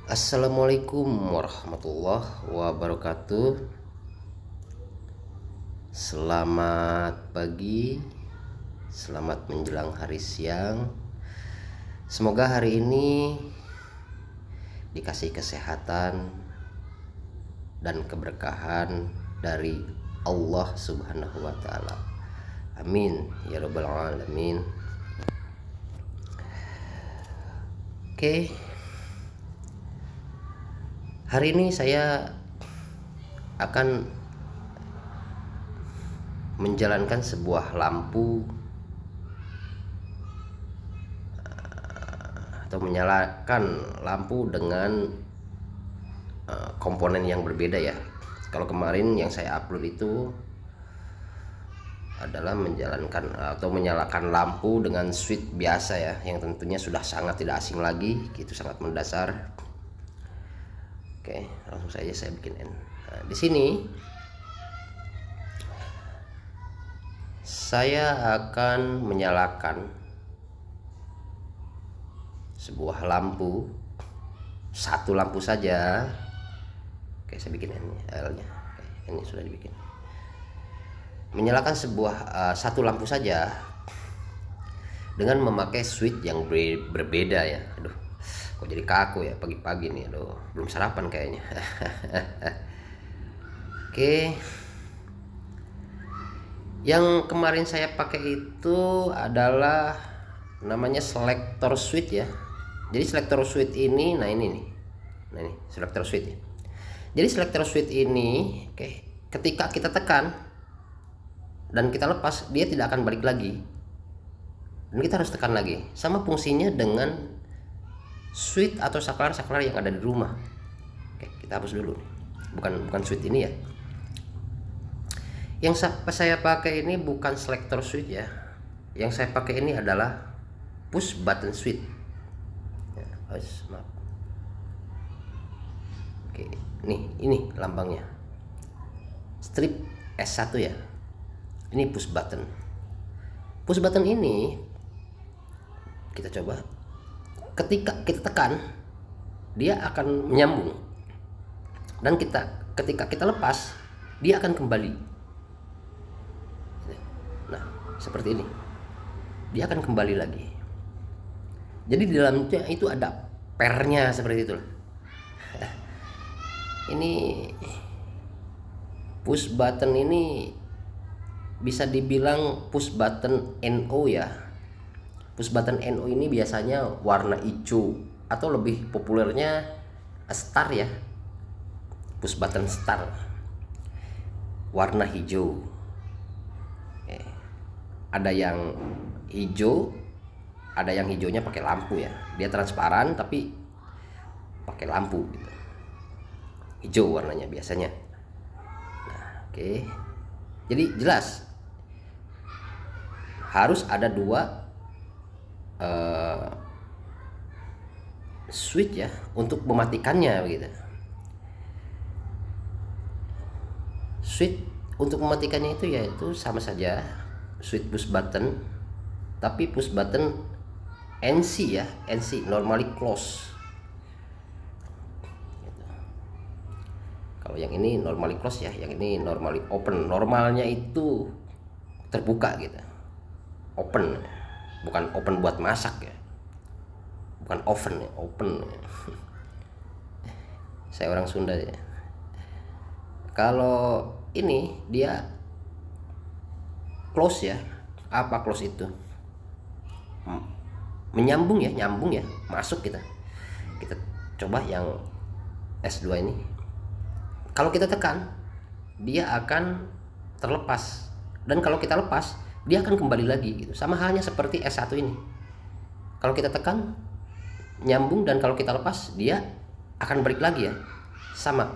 Assalamualaikum warahmatullahi wabarakatuh. Selamat pagi, selamat menjelang hari siang. Semoga hari ini dikasih kesehatan dan keberkahan dari Allah Subhanahu wa Ta'ala. Amin ya Rabbal 'Alamin. Oke, hari ini saya akan menjalankan sebuah lampu atau menyalakan lampu dengan komponen yang berbeda ya. Kalau kemarin yang saya upload itu adalah menjalankan atau menyalakan lampu dengan switch biasa ya, yang tentunya sudah sangat tidak asing lagi, itu sangat mendasar. Oke, langsung saja saya bikin N. Nah, di sini saya akan menyalakan sebuah lampu, satu lampu saja. Oke, saya bikin L-nya. Oke, ini sudah dibikin. Menyalakan satu lampu saja dengan memakai switch yang berbeda ya. Aduh, kok jadi kaku ya pagi-pagi nih. Aduh, belum sarapan kayaknya. Oke. Yang kemarin saya pakai itu adalah namanya selector switch ya. Jadi selector switch ini, nah ini nih. Nah ini selector switch ya. Jadi selector switch ini, oke, ketika kita tekan dan kita lepas, dia tidak akan balik lagi. Dan kita harus tekan lagi. Sama fungsinya dengan switch atau saklar-saklar yang ada di rumah. Oke, kita hapus dulu. Bukan switch ini ya. Yang saya pakai ini bukan selector switch ya. Yang saya pakai ini adalah push button switch. Ya, maaf. Oke, ini lambangnya. Strip S1 ya. Ini push button. Push button ini kita coba. Ketika kita tekan, dia akan menyambung. Dan ketika kita lepas, dia akan kembali. Nah, seperti ini. Dia akan kembali lagi. Jadi di dalamnya itu ada pernya seperti itu. Ini push button ini bisa dibilang push button NO ya. Push button NO ini biasanya warna hijau atau lebih populernya star ya. Push button star warna hijau. Ada yang hijau, ada yang hijaunya pakai lampu ya. Dia transparan tapi pakai lampu gitu. Hijau warnanya biasanya. Nah, oke. Jadi jelas harus ada dua switch ya untuk mematikannya begitu. Switch untuk mematikannya itu yaitu sama saja switch push button, tapi push button NC ya, NC normally close. Gitu. Kalau yang ini normally close ya, yang ini normally open. Normalnya itu terbuka gitu, open, bukan open buat masak ya, bukan oven ya, open. Saya orang Sunda ya. Kalau ini dia close ya. Apa close itu? Menyambung ya, nyambung ya, masuk kita coba yang S2 ini. Kalau kita tekan, dia akan terlepas, dan kalau kita lepas, dia akan kembali lagi gitu. Sama halnya seperti S1 ini. Kalau kita tekan, nyambung, dan kalau kita lepas, dia akan balik lagi ya. Sama,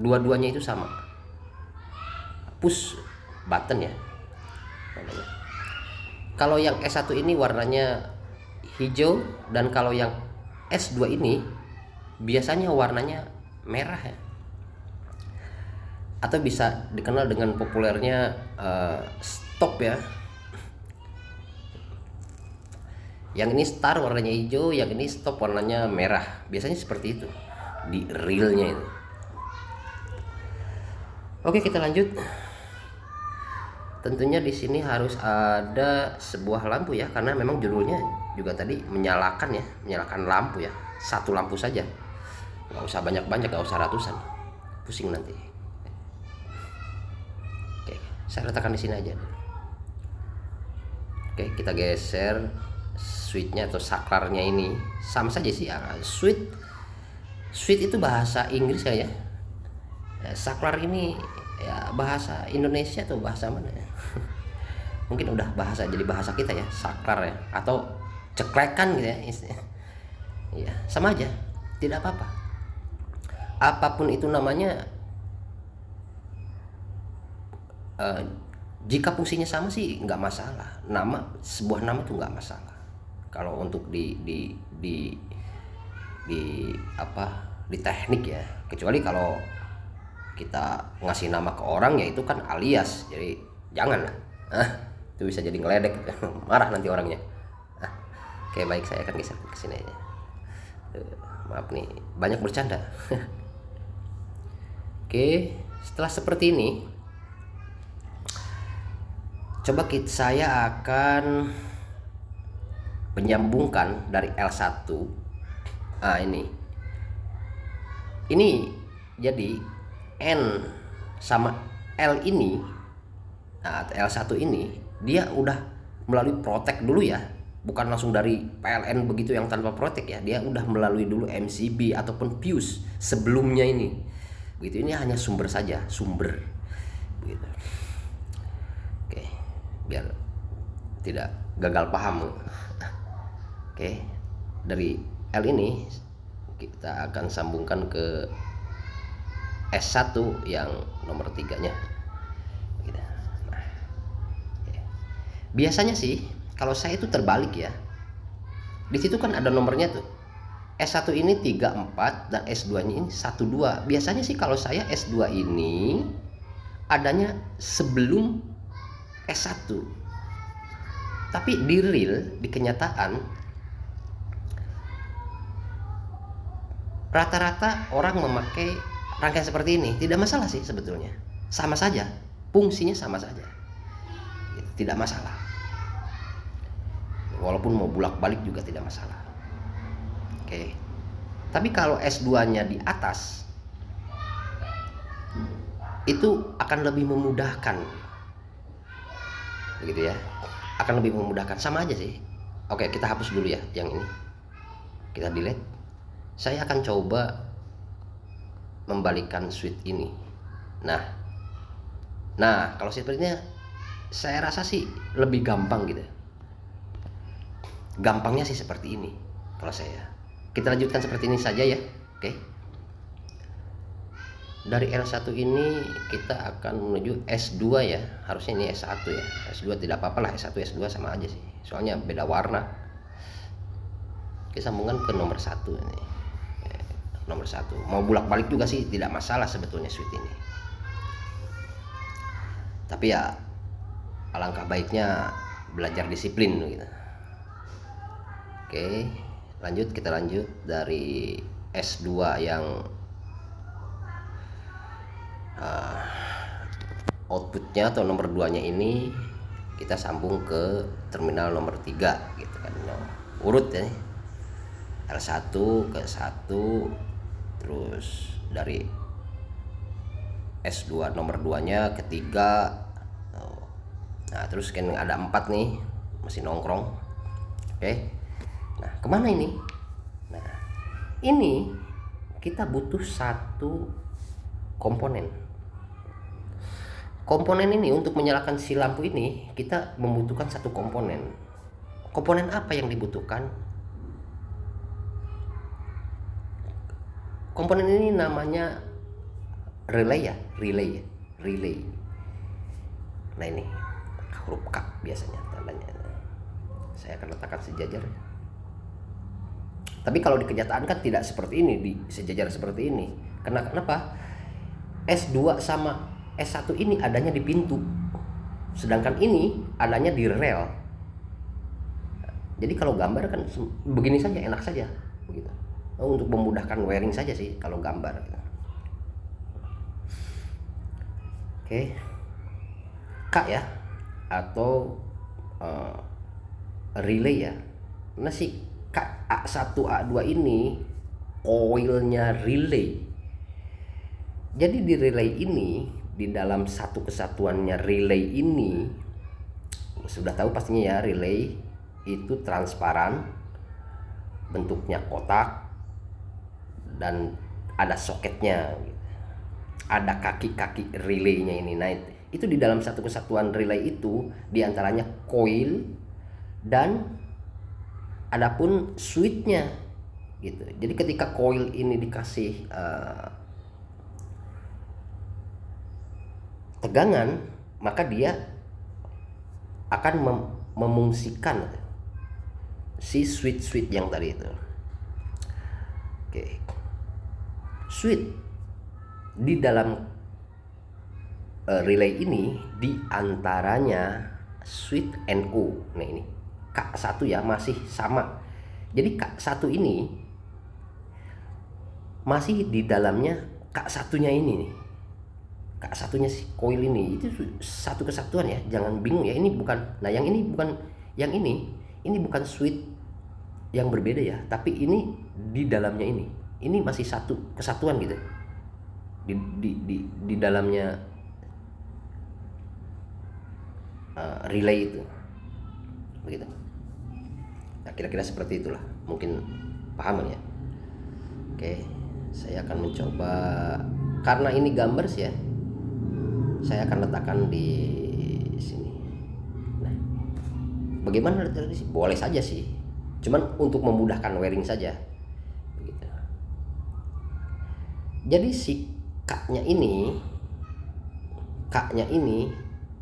dua-duanya itu sama. Push button ya namanya. Kalau yang S1 ini warnanya hijau, dan kalau yang S2 ini biasanya warnanya merah ya. Atau bisa dikenal dengan populernya stop ya. Yang ini star warnanya hijau, yang ini stop warnanya merah. Biasanya seperti itu. di realnya itu. Oke, kita lanjut. Tentunya di sini harus ada sebuah lampu ya, karena memang judulnya juga tadi menyalakan ya, menyalakan lampu ya. Satu lampu saja, nggak usah banyak-banyak, nggak usah ratusan, pusing nanti. Oke, saya letakkan di sini aja. Oke, kita geser switchnya atau saklarnya ini. Sama saja sih ya, switch itu bahasa Inggris ya. Saklar ini ya bahasa Indonesia atau bahasa mana ya? Mungkin udah jadi bahasa kita ya, saklar ya, atau ceklekan gitu ya istilahnya. Ya, sama aja, tidak apa-apa. Apapun itu namanya, jika fungsinya sama sih nggak masalah. Sebuah nama itu nggak masalah. Kalau untuk di teknik ya, kecuali kalau kita ngasih nama ke orang ya itu kan alias, jadi jangan lah. Itu bisa jadi ngeledek, marah nanti orangnya. Oke, baik, saya akan geser ke sini aja. Maaf nih, banyak bercanda. Oke, setelah seperti ini, coba saya akan menyambungkan dari L1. Ini jadi N sama L ini, L1 ini dia udah melalui protek dulu ya, bukan langsung dari PLN begitu yang tanpa protek ya, dia udah melalui dulu MCB ataupun fuse sebelumnya ini begitu. Ini hanya sumber saja, sumber begitu. Oke, biar tidak gagal paham. Oke, dari L ini kita akan sambungkan ke S1 yang nomor 3-nya. Nah, biasanya sih kalau saya itu terbalik ya. Di situ kan ada nomornya tuh. S1 ini 34 dan S2-nya ini 12. Biasanya sih kalau saya S2 ini adanya sebelum S1. Tapi di real, di kenyataan, rata-rata orang memakai rangkaian seperti ini. Tidak masalah sih sebetulnya, sama saja, fungsinya sama saja, tidak masalah. Walaupun mau bolak-balik juga tidak masalah. Oke, tapi kalau S2-nya di atas itu akan lebih memudahkan, begitu ya, akan lebih memudahkan. Sama aja sih. Oke, kita hapus dulu ya yang ini, kita delete. Saya akan coba membalikkan switch ini. Nah, kalau sepertinya saya rasa sih lebih gampang gitu. Gampangnya sih seperti ini kalau saya. Kita lanjutkan seperti ini saja ya. Oke. Dari L1 ini kita akan menuju S2 ya. Harusnya ini S1 ya. S2 tidak apa-apa lah, S1 S2 sama aja sih. Soalnya beda warna. Kita sambungkan ke nomor 1 ini. Nomor 1 mau bolak-balik juga sih tidak masalah sebetulnya switch ini, tapi ya alangkah baiknya belajar disiplin gitu. Oke, kita lanjut dari S2 yang outputnya atau nomor 2-nya ini kita sambung ke terminal nomor 3 gitu kan, urut ya, L1 ke 1, terus dari S2 nomor 2-nya ke 3. Nah, terus kan ada 4 nih masih nongkrong. Oke. Nah, kemana ini? Nah, ini kita butuh satu komponen. Komponen ini untuk menyalakan si lampu ini kita membutuhkan satu komponen. Komponen apa yang dibutuhkan? Komponen ini namanya relay ya, relay. Nah, ini huruf K biasanya tandanya. Saya akan letakkan sejajar. Tapi kalau di kenyataan kan tidak seperti ini, di sejajar seperti ini. Kenapa? S2 sama S1 ini adanya di pintu, sedangkan ini adanya di rel. Jadi kalau gambar kan begini saja, enak saja begitu. untuk memudahkan wiring saja sih kalau gambar. Oke, K ya, atau relay ya. Nah si A1 A2 ini koilnya relay. Jadi di relay ini, di dalam satu kesatuannya relay ini, sudah tahu pastinya ya, relay itu transparan, bentuknya kotak, dan ada soketnya, ada kaki-kaki relaynya ini. Nah itu di dalam satu kesatuan relay itu diantaranya coil dan adapun switchnya gitu. Jadi ketika coil ini dikasih tegangan, maka dia akan memungsikan si switch yang tadi itu. Oke. Switch di dalam relay ini diantaranya switch NO. Nah ini K1 ya, masih sama. Jadi K1 ini masih di dalamnya K1-nya ini nih. K1-nya si coil ini itu satu kesatuan ya, jangan bingung ya, ini bukan, nah yang ini bukan, yang ini bukan switch yang berbeda ya, tapi ini di dalamnya ini masih satu kesatuan gitu, di dalamnya relay itu, begitu. Nah kira-kira seperti itulah, mungkin paham ya. Oke, saya akan mencoba, karena ini gambar sih ya, saya akan letakkan di sini. Nah, bagaimana letakkan di sini? Boleh saja sih, cuman untuk memudahkan wiring saja. Begitu. Jadi si K-nya ini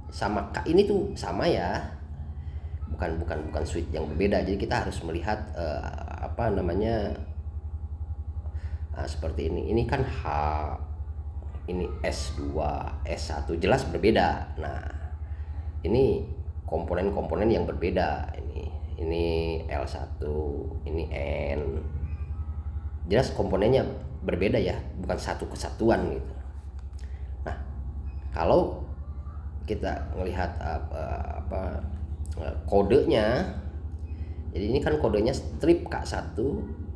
sama K ini tuh sama ya, bukan switch yang berbeda. Jadi kita harus melihat seperti ini. Ini kan H, ini S2, S1, jelas berbeda. Nah, ini komponen-komponen yang berbeda. Ini L1, ini N. Jelas komponennya berbeda ya, bukan satu kesatuan gitu. Nah, kalau kita melihat kodenya, jadi ini kan kodenya strip K1,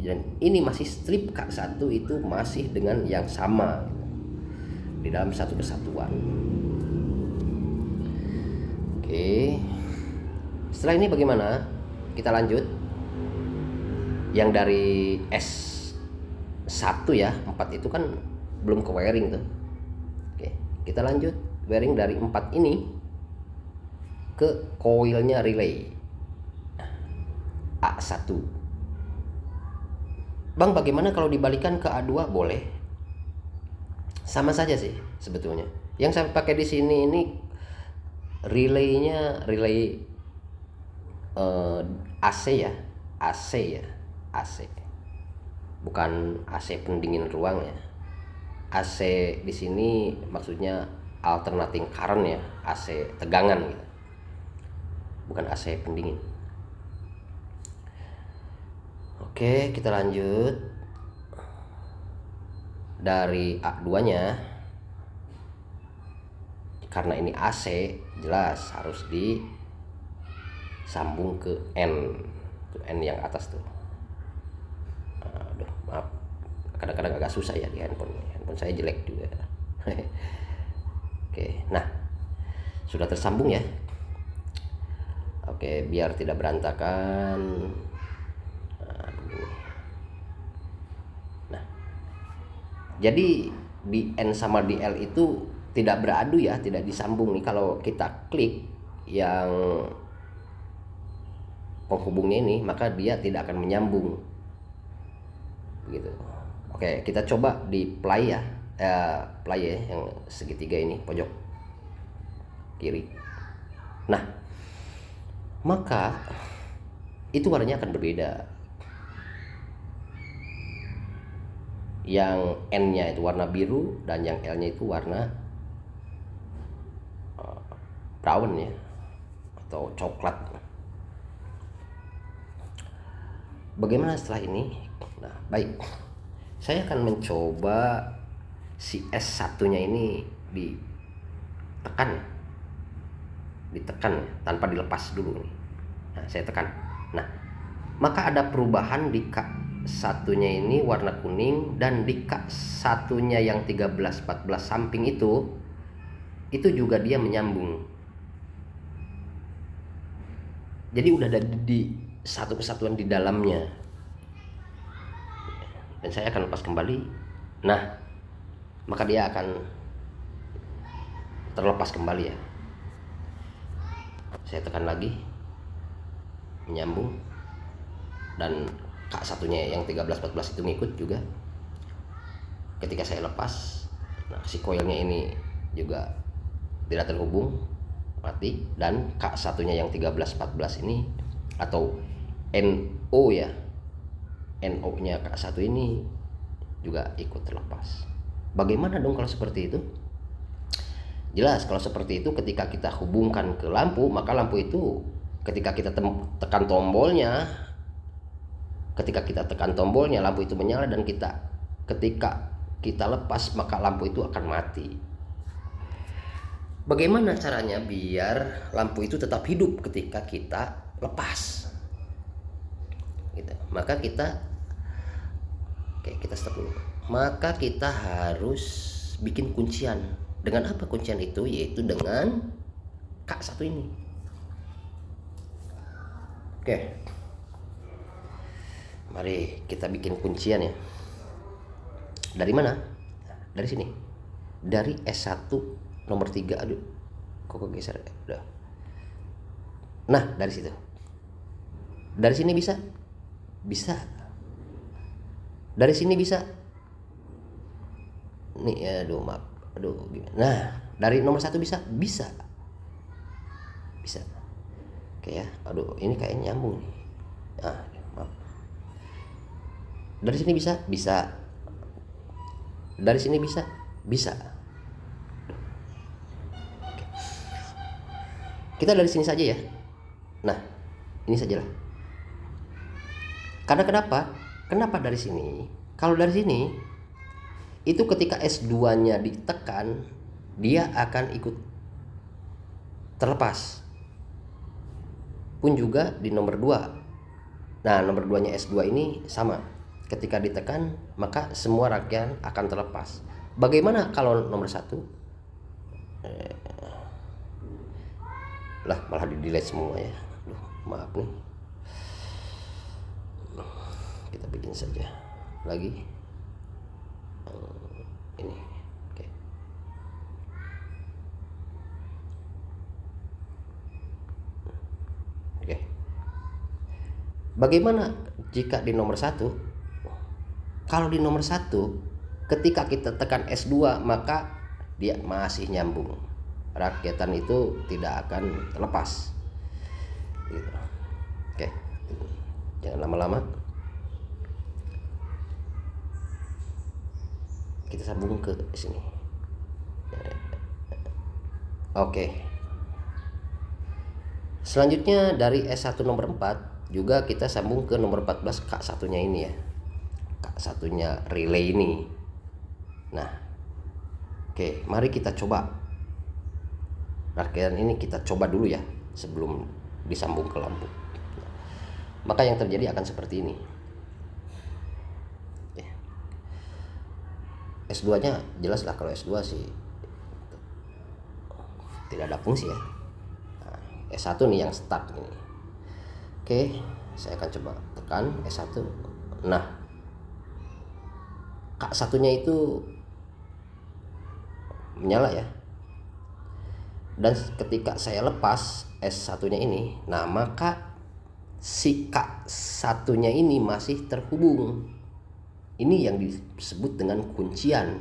dan ini masih strip K1 itu masih dengan yang sama gitu, di dalam satu kesatuan. Oke, setelah ini bagaimana? Kita lanjut yang dari S1 ya, 4 itu kan belum ke wiring tuh. Oke, kita lanjut wiring dari 4 ini ke coilnya relay A1. Bang, bagaimana kalau dibalikan ke A2? Boleh, sama saja sih sebetulnya. Yang saya pakai di sini ini relaynya relay AC ya, AC, bukan AC pendingin ruang ya. AC di sini maksudnya alternating current ya, AC tegangan gitu, bukan AC pendingin. Oke, kita lanjut dari A2-nya. Karena ini AC, jelas harus disambung ke N. Tuh, N yang atas tuh. Aduh, maaf. Kadang-kadang agak susah ya di handphone saya jelek juga. Oke, nah sudah tersambung ya. Oke, biar tidak berantakan. Nah, jadi di N sama di L itu tidak beradu ya, tidak disambung nih. Kalau kita klik yang penghubungnya ini, maka dia tidak akan menyambung begitu. Oke, kita coba di play ya, yang segitiga ini pojok kiri. Nah, maka itu warnanya akan berbeda. Yang N-nya itu warna biru dan yang L-nya itu warna brown ya, atau coklat. Bagaimana setelah ini? Nah, baik. Saya akan mencoba si S1 nya ini ditekan, tanpa dilepas dulu nih. Nah, saya tekan. Nah, maka ada perubahan di K1 nya ini warna kuning, dan di K1 nya yang 13-14 samping itu juga dia menyambung. Jadi udah ada di satu kesatuan di dalamnya. Dan saya akan lepas kembali. Nah, maka dia akan terlepas kembali ya. Saya tekan lagi, menyambung, dan K1 nya yang 13-14 itu ngikut juga. Ketika saya lepas, nah si koilnya ini juga tidak terhubung, mati. Dan K1 nya yang 13-14 ini, atau NO ya, NO nya K1 ini juga ikut terlepas. Bagaimana dong kalau seperti itu? Jelas kalau seperti itu, ketika kita hubungkan ke lampu, maka lampu itu ketika kita tekan tombolnya, lampu itu menyala, dan ketika kita lepas, maka lampu itu akan mati. Bagaimana caranya biar lampu itu tetap hidup ketika kita lepas? Gitu. Maka kita stop dulu. Maka kita harus bikin kuncian. Dengan apa kuncian itu? Yaitu dengan K1 ini. Oke. Mari kita bikin kuncian ya. Dari mana? Dari sini. Dari S1 nomor 3. Aduh, kok geser ya? Udah. Nah, dari situ. Dari sini bisa? Bisa. Dari sini bisa. Nih, aduh maaf. Aduh, gimana? Nah, dari nomor 1 bisa? Bisa. Bisa. Oke ya. Aduh, ini kayaknya nyambung nih. Nah, maaf. Dari sini bisa? Bisa. Dari sini bisa? Bisa. Oke. Kita dari sini saja ya. Nah, ini sajalah. Karena kenapa dari sini? Kalau dari sini, itu ketika S2-nya ditekan, dia akan ikut terlepas. Pun juga di nomor 2. Nah, nomor 2-nya S2 ini sama. Ketika ditekan, maka semua rangkaian akan terlepas. Bagaimana kalau nomor 1? Lah, malah di-delete semua ya. Aduh, maaf nih. Kita bikin saja lagi. Ini. Oke. Oke. Bagaimana jika di nomor 1? Kalau di nomor 1, ketika kita tekan S2, maka dia masih nyambung. Raketan itu tidak akan lepas. Gitu. Oke. Jangan lama-lama. Kita sambung ke sini. Oke. Selanjutnya dari S1 nomor 4 juga kita sambung ke nomor 14 K1-nya ini ya. K1-nya relay ini. Nah. Oke, mari kita coba. Rangkaian ini kita coba dulu ya sebelum disambung ke lampu. Maka yang terjadi akan seperti ini. S2-nya jelas lah, kalau S2 sih tidak ada fungsi ya. Nah, S1 nih yang start ini. Oke, saya akan coba tekan S1. Nah, K1-nya itu menyala ya. Dan ketika saya lepas S1-nya ini, nah maka si K1-nya ini masih terhubung. Ini yang disebut dengan kuncian.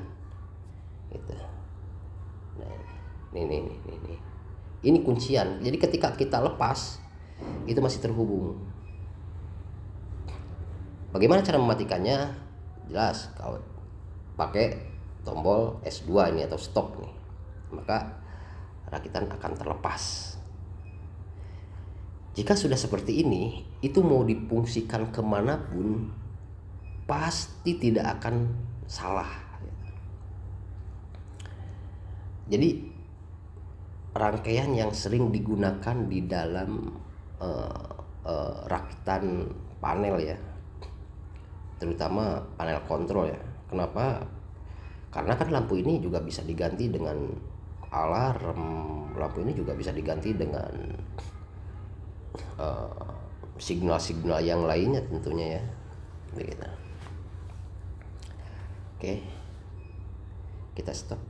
Gitu. Nah, ini. Ini kuncian. Jadi ketika kita lepas, itu masih terhubung. Bagaimana cara mematikannya? Jelas, kalau pakai tombol S2 ini atau stop nih, maka rakitan akan terlepas. Jika sudah seperti ini, itu mau difungsikan kemanapun, pasti tidak akan salah. Jadi rangkaian yang sering digunakan di dalam rakitan panel ya, terutama panel kontrol ya. Kenapa? Karena kan lampu ini juga bisa diganti dengan alarm, lampu ini juga bisa diganti dengan signal-signal yang lainnya tentunya ya, begitu. Oke, kita stop.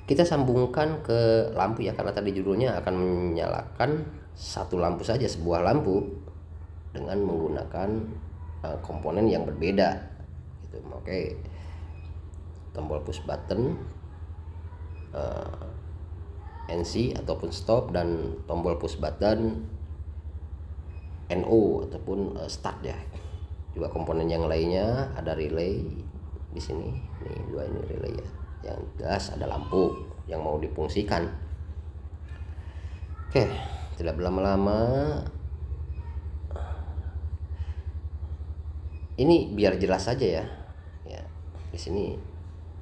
Kita sambungkan ke lampu ya, karena tadi judulnya akan menyalakan satu lampu saja, sebuah lampu dengan menggunakan komponen yang berbeda gitu. Oke, tombol push button, NC ataupun stop, dan tombol push button NO ataupun start ya. Juga komponen yang lainnya ada relay di sini. Nih dua ini relay ya. Yang jelas ada lampu yang mau difungsikan. Oke, tidak berlama-lama. Ini biar jelas saja ya. Ya, di sini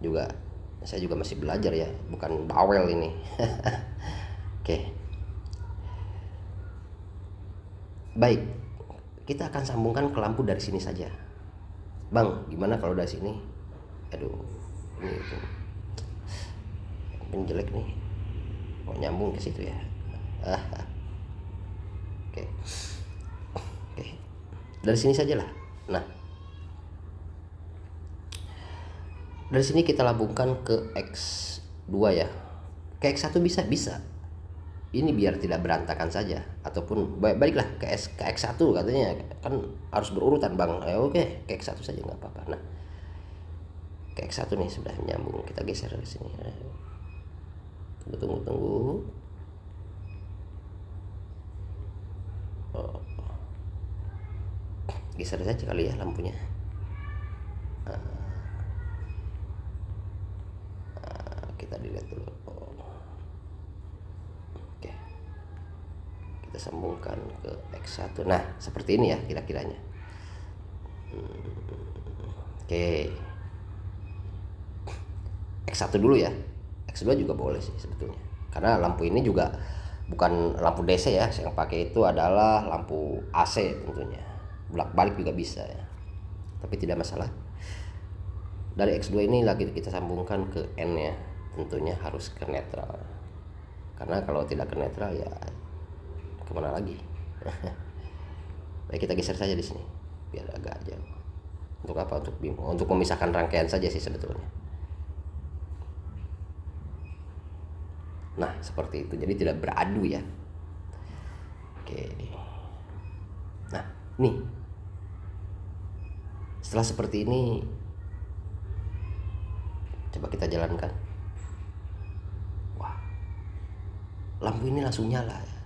juga saya juga masih belajar ya, bukan bawel ini. Oke. Baik, kita akan sambungkan ke lampu dari sini saja. Bang, gimana kalau dari sini? Aduh, ini jelek nih. Mau nyambung ke situ ya. Oke. Oke. Dari sini sajalah. Nah, dari sini kita lambungkan ke X2 ya. Ke X1 bisa. Ini biar tidak berantakan saja, ataupun baiklah ke X1 katanya kan harus berurutan Bang. Oke, ke X1 saja nggak apa-apa. Nah, ke X1 nih sudah menyambung. Kita geser dari sini. Tunggu. Geser saja kali ya lampunya. Kita dilihat dulu. Oke, kita sambungkan ke X1. Nah, seperti ini ya kira-kiranya. Oke, X1 dulu ya. X2 juga boleh sih sebetulnya, karena lampu ini juga bukan lampu DC ya. Yang pakai itu adalah lampu AC tentunya. Bolak-balik juga bisa ya, tapi tidak masalah. Dari X2 ini lagi kita sambungkan ke N ya, tentunya harus ke netral, karena kalau tidak ke netral ya kemana lagi. Baik, kita geser saja di sini biar agak jauh. Untuk apa? Untuk memisahkan rangkaian saja sih sebetulnya. Nah, seperti itu, jadi tidak beradu ya. Oke. Nah, nih setelah seperti ini, coba kita jalankan. Wah, lampu ini langsung nyala ya.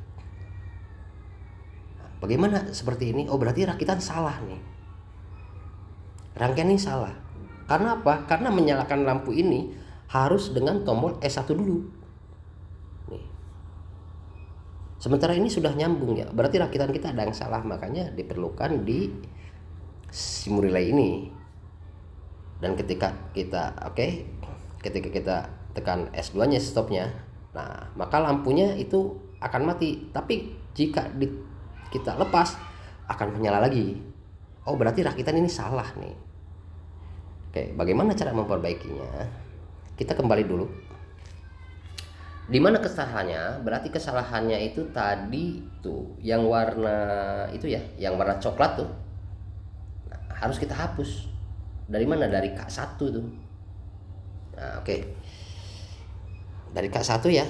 Bagaimana seperti ini? Oh, berarti rakitan salah nih. Rangkaian ini salah. Karena apa? Karena menyalakan lampu ini harus dengan tombol S1 dulu. Nih. Sementara ini sudah nyambung ya. Berarti rakitan kita ada yang salah, makanya diperlukan di SIM relay ini. Dan ketika kita ketika kita tekan S2-nya stopnya, nah maka lampunya itu akan mati. Tapi jika kita lepas akan menyala lagi. Oh, berarti rakitan ini salah nih. Oke, bagaimana cara memperbaikinya? Kita kembali dulu. Di mana kesalahannya? Berarti kesalahannya itu tadi tuh yang warna itu ya, yang warna coklat tuh. Nah, harus kita hapus. Dari mana? Dari K1 tuh. Nah, oke. Dari K1 ya.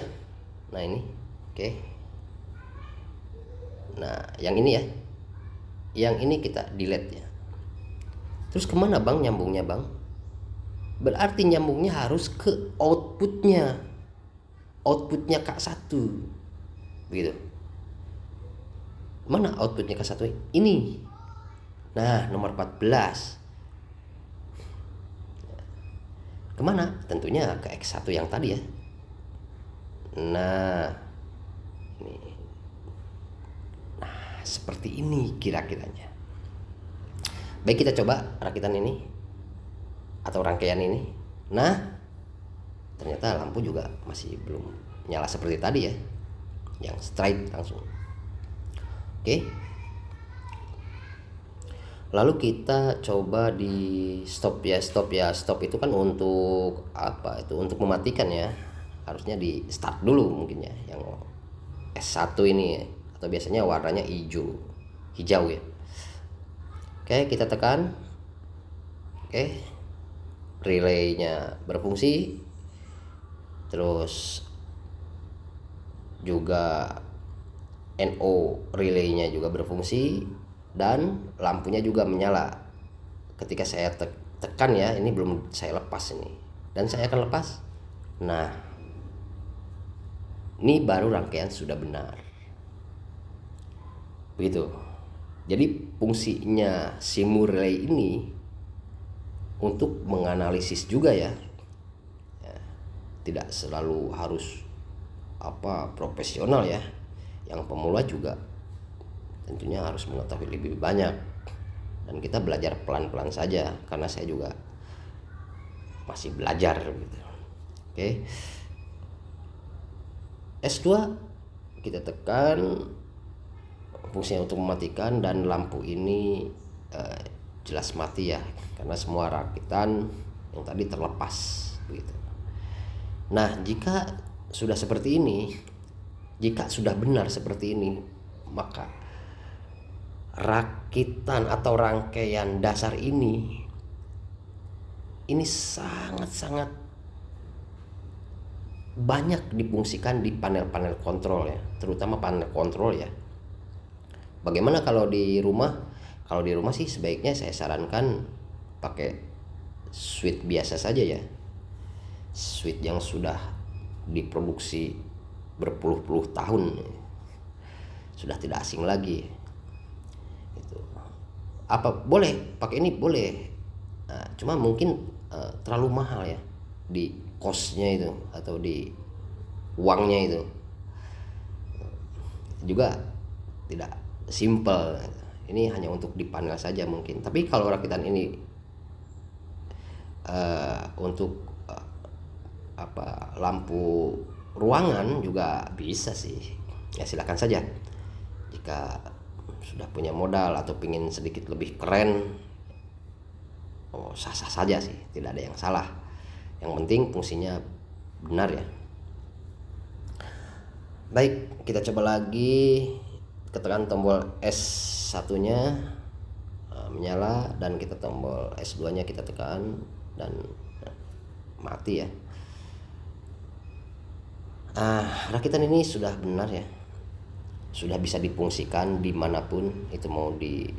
Nah, ini. Oke. Nah, yang ini ya. Yang ini kita delete ya. Terus kemana Bang nyambungnya Bang? Berarti nyambungnya harus ke outputnya. Outputnya K1. Begitu. Mana outputnya K1? Ini. Nah, nomor 14. Kemana? Tentunya ke X1 yang tadi ya. Nah, ini. Nah, seperti ini kira-kiranya. Baik, kita coba rakitan ini atau rangkaian ini. Nah, ternyata lampu juga masih belum nyala seperti tadi ya, yang straight langsung. Oke, lalu kita coba di stop ya. Stop itu kan untuk apa, itu untuk mematikan ya, harusnya di start dulu mungkin ya, yang S1 ini ya. Atau biasanya warnanya hijau ya. Oke, kita tekan. Oke, relaynya berfungsi, terus juga NO relaynya juga berfungsi, dan lampunya juga menyala. Ketika saya tekan ya, ini belum saya lepas ini, dan saya akan lepas. Nah, ini baru rangkaian sudah benar, begitu. Jadi fungsinya SIMU relay ini untuk menganalisis juga ya, tidak selalu harus profesional ya. Yang pemula juga tentunya harus mengetahui lebih banyak, dan kita belajar pelan-pelan saja karena saya juga masih belajar gitu. Oke, S2 kita tekan, fungsinya untuk mematikan, dan lampu ini jelas mati ya, karena semua rakitan yang tadi terlepas begitu. Nah, jika sudah seperti ini, jika sudah benar seperti ini, maka rakitan atau rangkaian dasar ini sangat-sangat banyak difungsikan di panel-panel kontrol ya, terutama panel kontrol ya. Bagaimana kalau di rumah? Kalau di rumah sih sebaiknya saya sarankan pakai switch biasa saja ya, switch yang sudah diproduksi berpuluh-puluh tahun, sudah tidak asing lagi. Itu apa boleh pakai ini boleh, cuma mungkin terlalu mahal ya di cost-nya itu, atau di uangnya itu juga tidak simple. Ini hanya untuk di panel saja mungkin, tapi kalau rakitan ini untuk lampu ruangan juga bisa sih ya, silakan saja. Jika sudah punya modal atau ingin sedikit lebih keren, sah-sah saja sih, tidak ada yang salah. Yang penting fungsinya benar ya. Baik, kita coba lagi. Tekan tombol S1 nya menyala, dan kita tombol S2 nya kita tekan, dan mati ya. Rakitan ini sudah benar ya, sudah bisa difungsikan dimanapun, itu mau di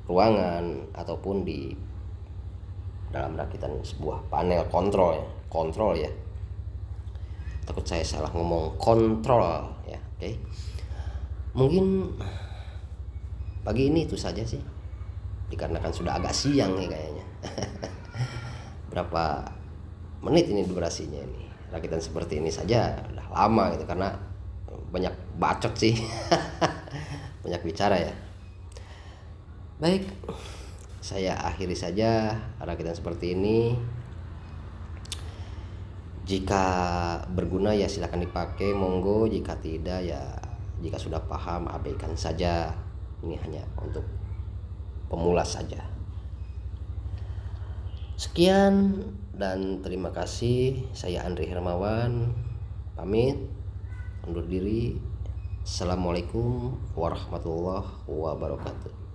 ruangan ataupun di dalam rakitan sebuah panel kontrol ya. Takut saya salah ngomong kontrol ya. Oke. Mungkin pagi ini itu saja sih, dikarenakan sudah agak siang nih kayaknya. Berapa menit ini durasinya ini? Rakitan seperti ini saja udah lama gitu, karena banyak bacot sih. Banyak bicara ya. Baik, saya akhiri saja rakitan seperti ini. Jika berguna ya silakan dipakai, monggo. Jika tidak ya, jika sudah paham abaikan saja. Ini hanya untuk pemula saja. Sekian dan terima kasih. Saya Andri Hermawan pamit undur diri. Assalamualaikum warahmatullahi wabarakatuh.